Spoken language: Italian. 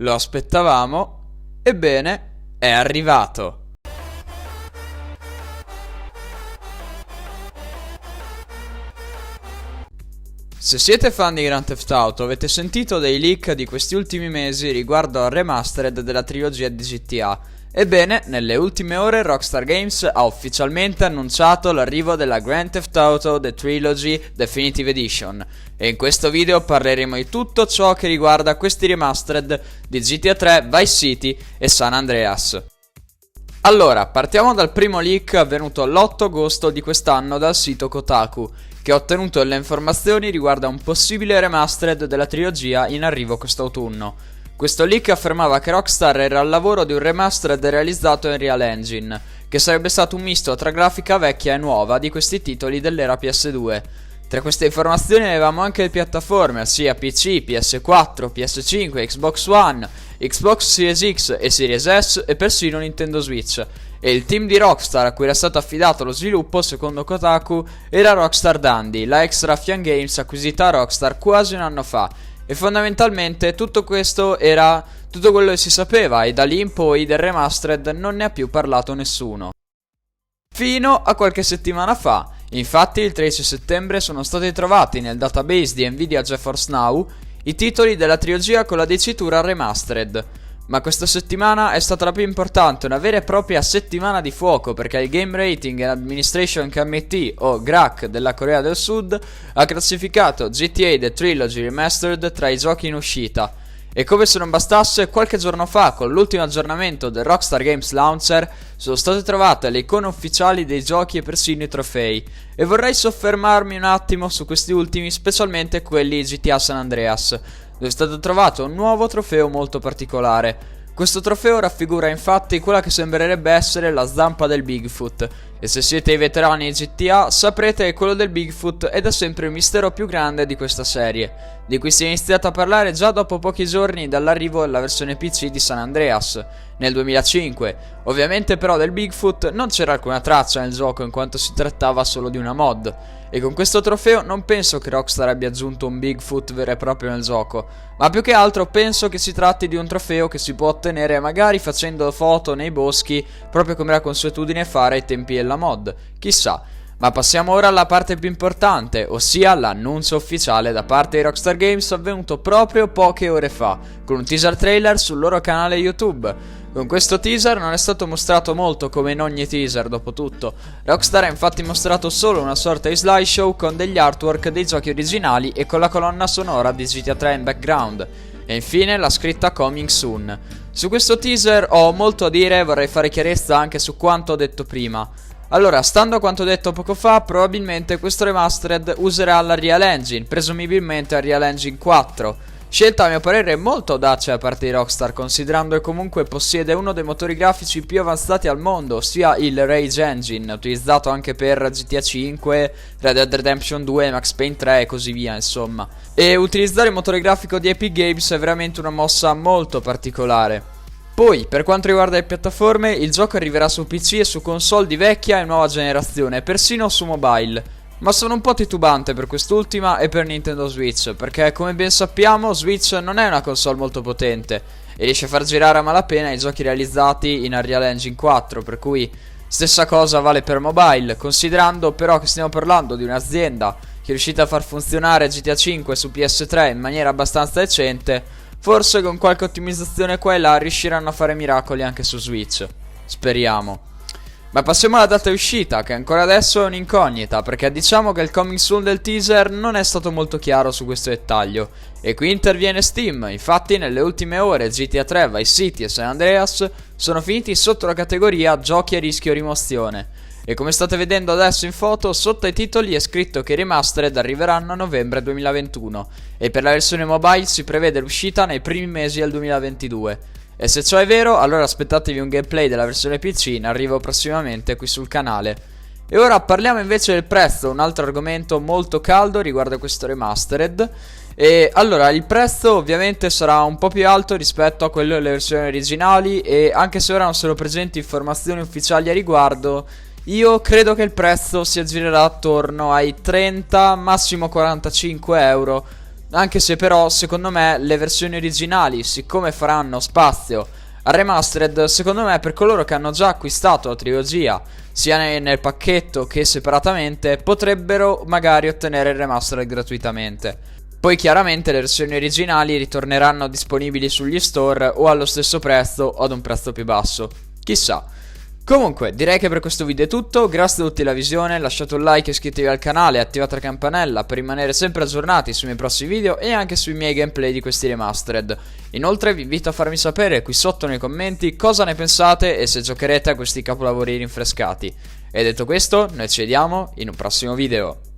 Lo aspettavamo. Ebbene, è arrivato. Se siete fan di Grand Theft Auto avete sentito dei leak di questi ultimi mesi riguardo al remastered della trilogia di GTA. Ebbene, nelle ultime ore Rockstar Games ha ufficialmente annunciato l'arrivo della Grand Theft Auto The Trilogy Definitive Edition e in questo video parleremo di tutto ciò che riguarda questi remastered di GTA 3, Vice City e San Andreas. Allora, partiamo dal primo leak avvenuto l'8 agosto di quest'anno dal sito Kotaku, che ha ottenuto le informazioni riguardo a un possibile remastered della trilogia in arrivo quest'autunno. Questo leak affermava che Rockstar era al lavoro di un remastered realizzato in Real Engine, che sarebbe stato un misto tra grafica vecchia e nuova di questi titoli dell'era PS2. Tra queste informazioni avevamo anche le piattaforme, ossia PC, PS4, PS5, Xbox One, Xbox Series X e Series S e persino Nintendo Switch. E il team di Rockstar a cui era stato affidato lo sviluppo, secondo Kotaku, era Rockstar Dundee, la ex Ruffian Games acquisita a Rockstar quasi un anno fa. E fondamentalmente tutto questo era tutto quello che si sapeva e da lì in poi del remastered non ne ha più parlato nessuno. Fino a qualche settimana fa. Infatti il 13 settembre sono stati trovati nel database di Nvidia GeForce Now i titoli della trilogia con la dicitura Remastered. Ma questa settimana è stata la più importante, una vera e propria settimana di fuoco, perché il Game Rating and Administration Committee, o GRAC, della Corea del Sud ha classificato GTA The Trilogy Remastered tra i giochi in uscita. E come se non bastasse, qualche giorno fa, con l'ultimo aggiornamento del Rockstar Games Launcher, sono state trovate le icone ufficiali dei giochi e persino i trofei. E vorrei soffermarmi un attimo su questi ultimi, specialmente quelli di GTA San Andreas, dove è stato trovato un nuovo trofeo molto particolare. Questo trofeo raffigura infatti quella che sembrerebbe essere la zampa del Bigfoot, e se siete i veterani di GTA saprete che quello del Bigfoot è da sempre il mistero più grande di questa serie, di cui si è iniziato a parlare già dopo pochi giorni dall'arrivo della versione PC di San Andreas, nel 2005. Ovviamente però del Bigfoot non c'era alcuna traccia nel gioco in quanto si trattava solo di una mod. E con questo trofeo non penso che Rockstar abbia aggiunto un Bigfoot vero e proprio nel gioco, ma più che altro penso che si tratti di un trofeo che si può ottenere magari facendo foto nei boschi, proprio come era consuetudine fare ai tempi della mod, chissà. Ma passiamo ora alla parte più importante, ossia l'annuncio ufficiale da parte di Rockstar Games avvenuto proprio poche ore fa, con un teaser trailer sul loro canale YouTube. Con questo teaser non è stato mostrato molto, come in ogni teaser dopo tutto. Rockstar ha infatti mostrato solo una sorta di slideshow con degli artwork dei giochi originali e con la colonna sonora di GTA 3 in background. E infine la scritta Coming Soon. Su questo teaser ho molto a dire e vorrei fare chiarezza anche su quanto ho detto prima. Allora, stando a quanto detto poco fa, probabilmente questo remastered userà la Real Engine, presumibilmente la Real Engine 4. Scelta a mio parere molto audace da parte di Rockstar, considerando che comunque possiede uno dei motori grafici più avanzati al mondo, ossia il Rage Engine, utilizzato anche per GTA 5, Red Dead Redemption 2, Max Payne 3 e così via, insomma. E utilizzare il motore grafico di Epic Games è veramente una mossa molto particolare. Poi, per quanto riguarda le piattaforme, il gioco arriverà su PC e su console di vecchia e nuova generazione, persino su mobile. Ma sono un po' titubante per quest'ultima e per Nintendo Switch, perché come ben sappiamo Switch non è una console molto potente e riesce a far girare a malapena i giochi realizzati in Unreal Engine 4, per cui stessa cosa vale per mobile, considerando però che stiamo parlando di un'azienda che è riuscita a far funzionare GTA 5 su PS3 in maniera abbastanza decente. Forse con qualche ottimizzazione qua e là riusciranno a fare miracoli anche su Switch. Speriamo. Ma passiamo alla data di uscita, che ancora adesso è un'incognita, perché diciamo che il coming soon del teaser non è stato molto chiaro su questo dettaglio. E qui interviene Steam, infatti nelle ultime ore GTA 3, Vice City e San Andreas sono finiti sotto la categoria giochi a rischio rimozione. E come state vedendo adesso in foto, sotto ai titoli è scritto che i remastered arriveranno a novembre 2021 e per la versione mobile si prevede l'uscita nei primi mesi del 2022. E se ciò è vero, allora aspettatevi un gameplay della versione PC in arrivo prossimamente qui sul canale. E ora parliamo invece del prezzo, un altro argomento molto caldo riguardo a questo remastered. E allora, il prezzo ovviamente sarà un po' più alto rispetto a quello delle versioni originali e anche se ora non sono presenti informazioni ufficiali a riguardo, io credo che il prezzo si aggirerà attorno ai 30, massimo 45 euro Anche se però secondo me le versioni originali, siccome faranno spazio al remastered, secondo me per coloro che hanno già acquistato la trilogia sia nel pacchetto che separatamente, potrebbero magari ottenere il remastered gratuitamente. Poi chiaramente le versioni originali ritorneranno disponibili sugli store o allo stesso prezzo o ad un prezzo più basso, chissà. Comunque, direi che per questo video è tutto, grazie a tutti la visione, lasciate un like, iscrivetevi al canale e attivate la campanella per rimanere sempre aggiornati sui miei prossimi video e anche sui miei gameplay di questi remastered. Inoltre vi invito a farmi sapere qui sotto nei commenti cosa ne pensate e se giocherete a questi capolavori rinfrescati. E detto questo, noi ci vediamo in un prossimo video.